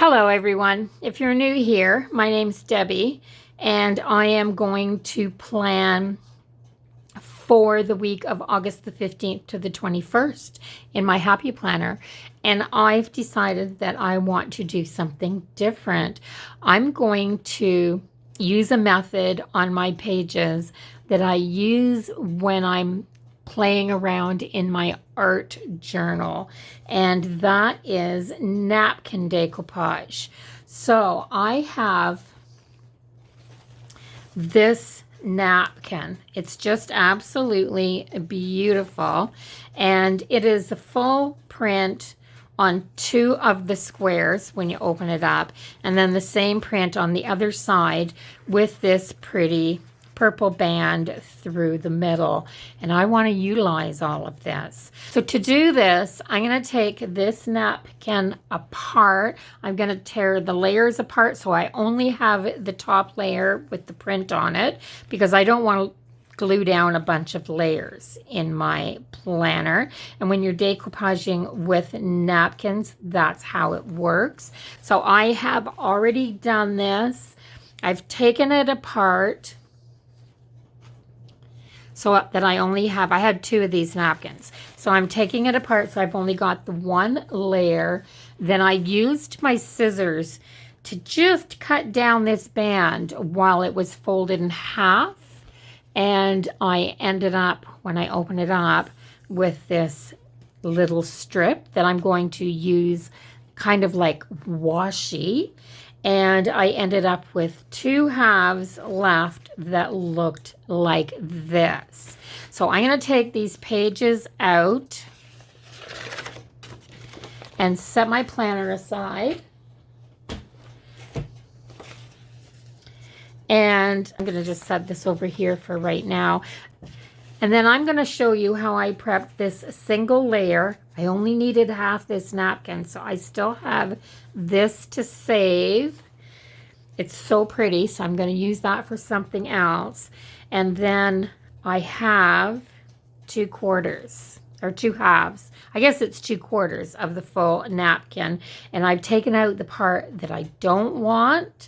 Hello everyone. If you're new here, my name's Debbie and I am going to plan for the week of August the 15th to the 21st in my Happy Planner. And I've decided that I want to do something different. I'm going to use a method on my pages that I use when I'm playing around in my art journal, and that is napkin decoupage. So I have this napkin. It's just absolutely beautiful, and it is a full print on two of the squares when you open it up, and then the same print on the other side with this pretty purple band through the middle. And I want to utilize all of this. So to do this, I'm going to take this napkin apart. I'm going to tear the layers apart so I only have the top layer with the print on it, because I don't want to glue down a bunch of layers in my planner. And when you're decoupaging with napkins, that's how it works. So I have already done this. I've taken it apart so that I had two of these napkins. So I'm taking it apart, so I've only got the one layer. Then I used my scissors to just cut down this band while it was folded in half. And I ended up, when I open it up, with this little strip that I'm going to use kind of like washi. And I ended up with two halves left that looked like this. So I'm going to take these pages out and set my planner aside. And I'm going to just set this over here for right now. And then I'm going to show you how I prepped this single layer. I only needed half this napkin, so I still have this to save. It's so pretty, so I'm going to use that for something else. And then I have 2/4 or 2 halves. I guess it's 2/4 of the full napkin. And I've taken out the part that I don't want.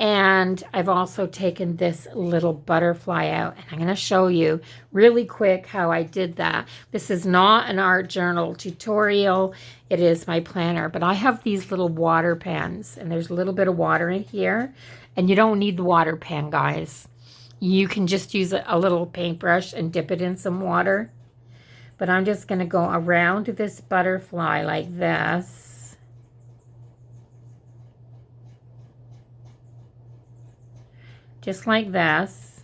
And I've also taken this little butterfly out, and I'm going to show you really quick how I did that. This is not an art journal tutorial. It is my planner, but I have these little water pens, and there's a little bit of water in here, and you don't need the water pen, guys. You can just use a little paintbrush and dip it in some water. But I'm just going to go around this butterfly like this. Just like this.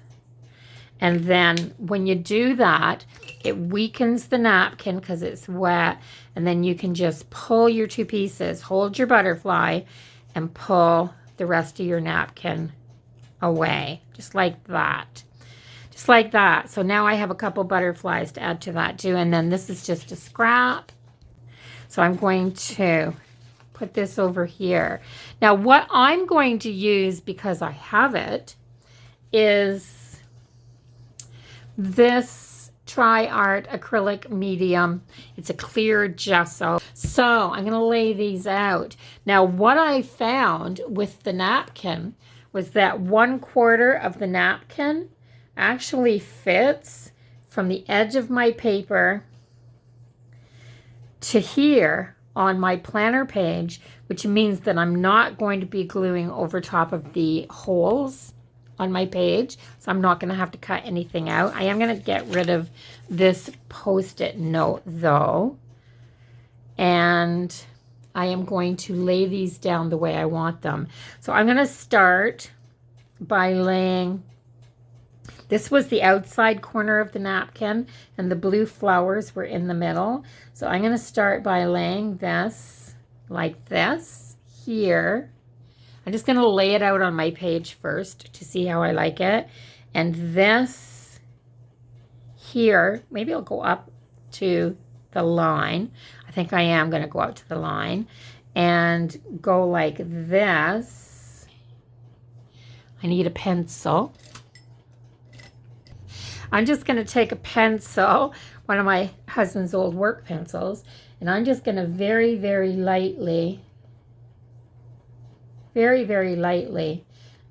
And then when you do that, it weakens the napkin because it's wet. And then you can just pull your two pieces, hold your butterfly, and pull the rest of your napkin away. Just like that. Just like that. So now I have a couple butterflies to add to that too. And then this is just a scrap. So I'm going to put this over here. Now what I'm going to use, because I have it, is this Tri-Art acrylic medium. It's a clear gesso. So I'm going to lay these out. Now what I found with the napkin was that 1/4 of the napkin actually fits from the edge of my paper to here on my planner page, which means that I'm not going to be gluing over top of the holes on my page, so I'm not going to have to cut anything out. I am going to get rid of this post-it note though, and I am going to lay these down the way I want them. So I'm going to start by laying, this was the outside corner of the napkin, and the blue flowers were in the middle. So I'm going to start by laying this like this here. I'm just going to lay it out on my page first to see how I like it. And this here, maybe I'll go up to the line. I think I am going to go up to the line and go like this. I need a pencil. I'm just going to take a pencil, one of my husband's old work pencils, and I'm just going to very, very lightly very, very lightly,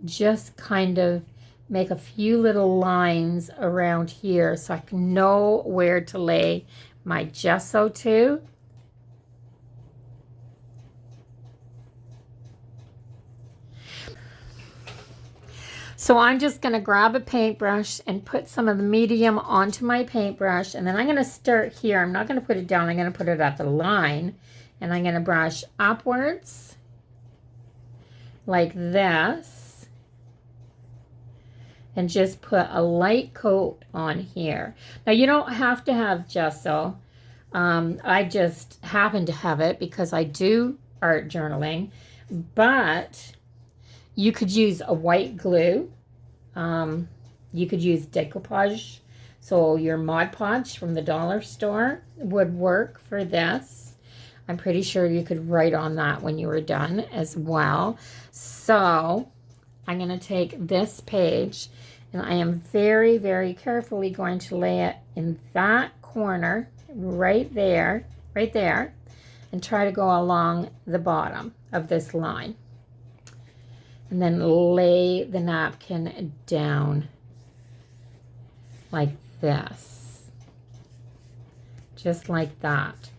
just kind of make a few little lines around here so I can know where to lay my gesso to. So I'm just going to grab a paintbrush and put some of the medium onto my paintbrush, and then I'm going to start here. I'm not going to put it down, I'm going to put it at the line, and I'm going to brush upwards like this and just put a light coat on here. Now you don't have to have gesso. I just happen to have it because I do art journaling, but you could use a white glue. You could use Decoupage. So your Mod Podge from the dollar store would work for this. I'm pretty sure you could write on that when you were done as well. So I'm going to take this page and I am very, very carefully going to lay it in that corner right there, and try to go along the bottom of this line. And then lay the napkin down like this. Just like that.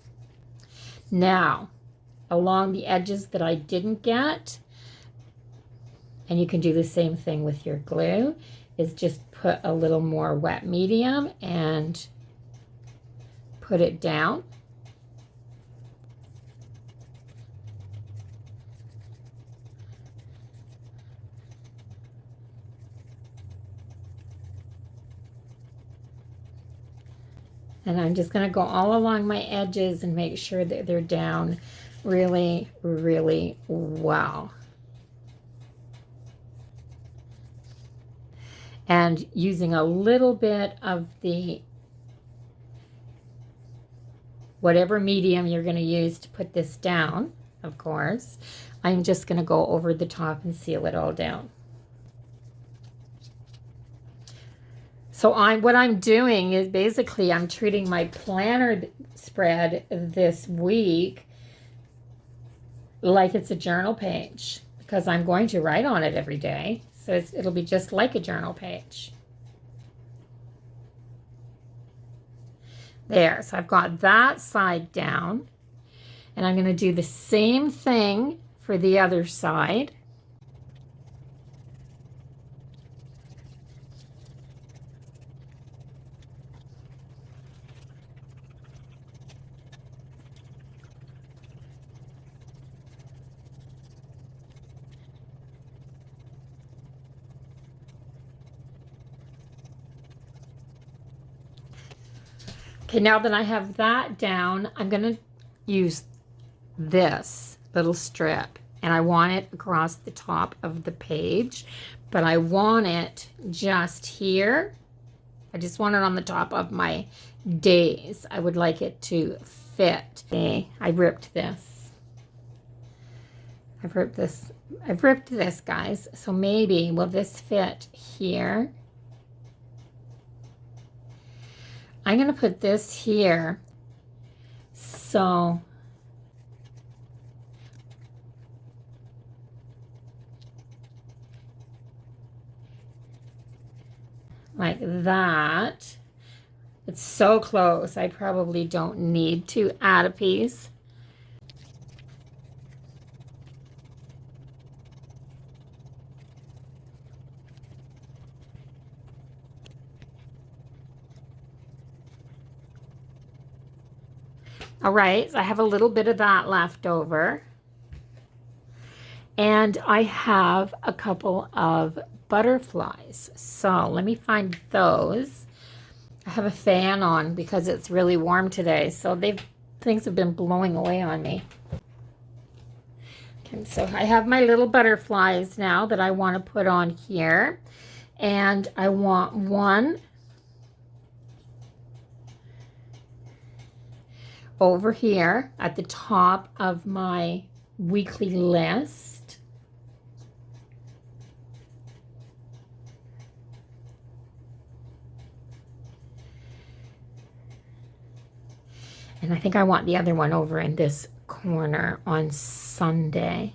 Now, along the edges that I didn't get, and you can do the same thing with your glue, is just put a little more wet medium and put it down. And I'm just going to go all along my edges and make sure that they're down really, really well. And using a little bit of the whatever medium you're going to use to put this down, of course, I'm just going to go over the top and seal it all down. So what I'm doing is basically I'm treating my planner spread this week like it's a journal page, because I'm going to write on it every day. So it'll be just like a journal page. There, so I've got that side down, and I'm going to do the same thing for the other side. Okay, now that I have that down, I'm going to use this little strip, and I want it across the top of the page, but I want it just here. I just want it on the top of my days. I would like it to fit. Okay, I ripped this. I've ripped this, guys. So maybe will this fit here? I'm going to put this here, so like that. It's so close, I probably don't need to add a piece. All right, so I have a little bit of that left over. And I have a couple of butterflies. So let me find those. I have a fan on because it's really warm today. So things have been blowing away on me. Okay, so I have my little butterflies now that I want to put on here. And I want one over here at the top of my weekly list. And I think I want the other one over in this corner on Sunday.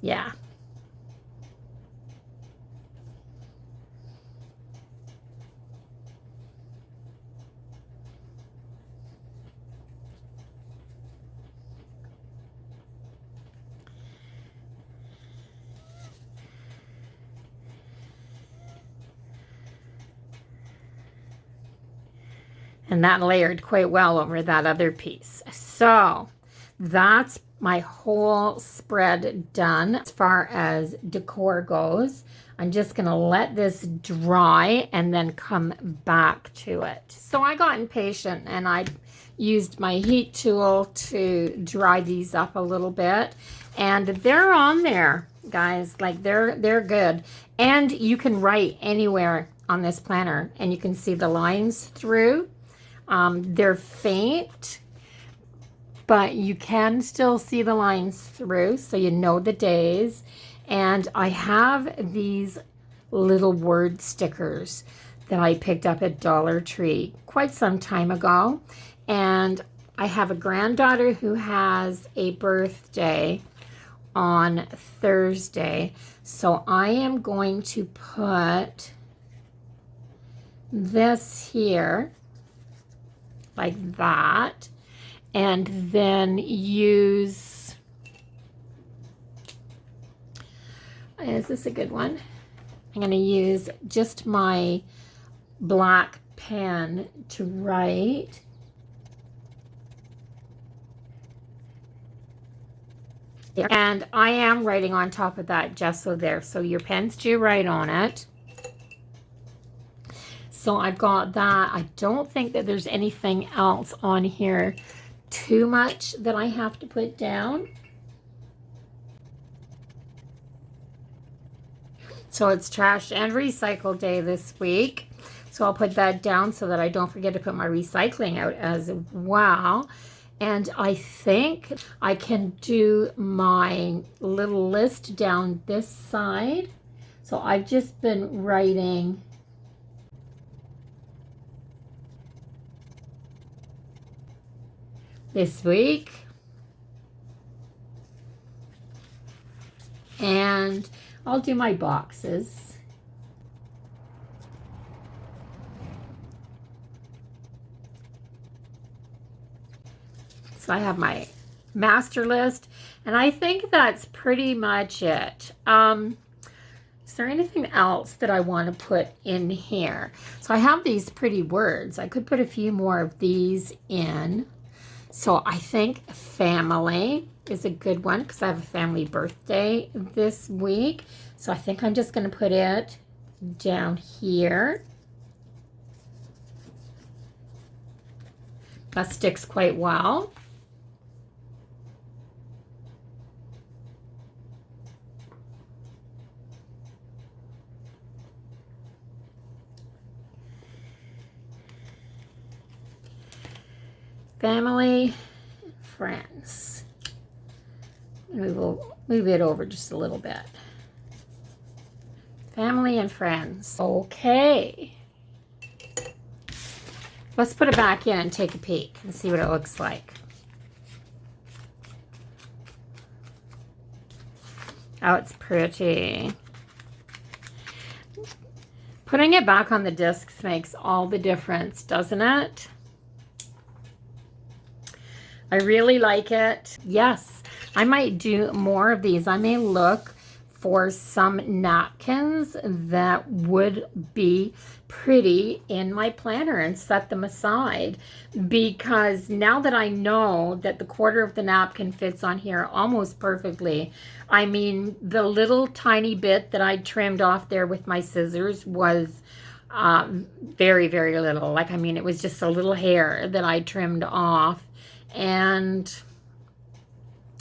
Yeah. And that layered quite well over that other piece. So that's my whole spread done as far as decor goes. I'm just gonna let this dry and then come back to it. So I got impatient and I used my heat tool to dry these up a little bit. And they're on there, guys. Like they're good. And you can write anywhere on this planner and you can see the lines through. They're faint, but you can still see the lines through, so you know the days. And I have these little word stickers that I picked up at Dollar Tree quite some time ago. And I have a granddaughter who has a birthday on Thursday. So I am going to put this here like that, and then use, is this a good one? I'm going to use just my black pen to write. And I am writing on top of that gesso there, so your pens do write on it. So I've got that. I don't think that there's anything else on here too much that I have to put down. So it's trash and recycle day this week. So I'll put that down so that I don't forget to put my recycling out as well. And I think I can do my little list down this side. So I've just been writing this week, and I'll do my boxes. So I have my master list, and I think that's pretty much it. Is there anything else that I want to put in here? So I have these pretty words. I could put a few more of these in. So I think family is a good one because I have a family birthday this week. So I think I'm just going to put it down here. That sticks quite well. Family, friends. And we will move it over just a little bit. Family and friends. Okay. Let's put it back in and take a peek and see what it looks like. Oh, it's pretty. Putting it back on the discs makes all the difference, doesn't it? I really like it. Yes, I might do more of these. I may look for some napkins that would be pretty in my planner and set them aside, because now that I know that the quarter of the napkin fits on here almost perfectly. I mean, the little tiny bit that I trimmed off there with my scissors was very, very little. Like, I mean, it was just a little hair that I trimmed off. And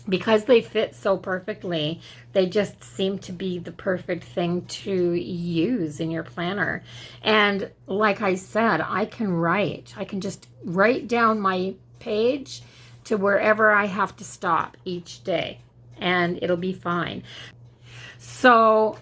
because they fit so perfectly, they just seem to be the perfect thing to use in your planner. And like I said, I can just write down my page to wherever I have to stop each day, and it'll be fine. So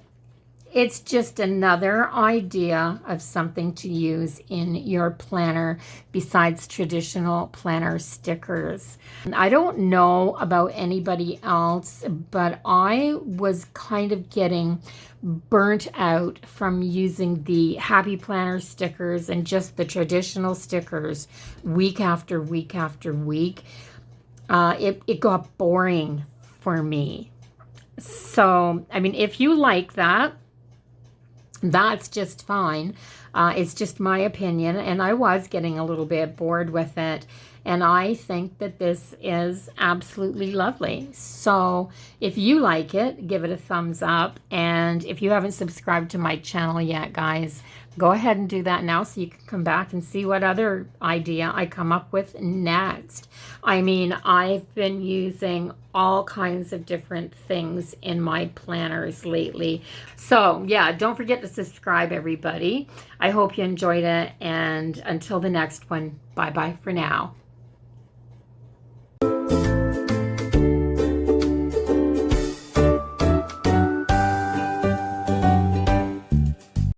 It's just another idea of something to use in your planner besides traditional planner stickers. I don't know about anybody else, but I was kind of getting burnt out from using the Happy Planner stickers and just the traditional stickers week after week after week. It got boring for me. So, I mean, if you like that, that's just fine. It's just my opinion, and I was getting a little bit bored with it. And I think that this is absolutely lovely. So if you like it, give it a thumbs up. And if you haven't subscribed to my channel yet, guys, go ahead and do that now so you can come back and see what other idea I come up with next. I mean, I've been using all kinds of different things in my planners lately. So yeah, don't forget to subscribe, everybody. I hope you enjoyed it. And until the next one, bye-bye for now.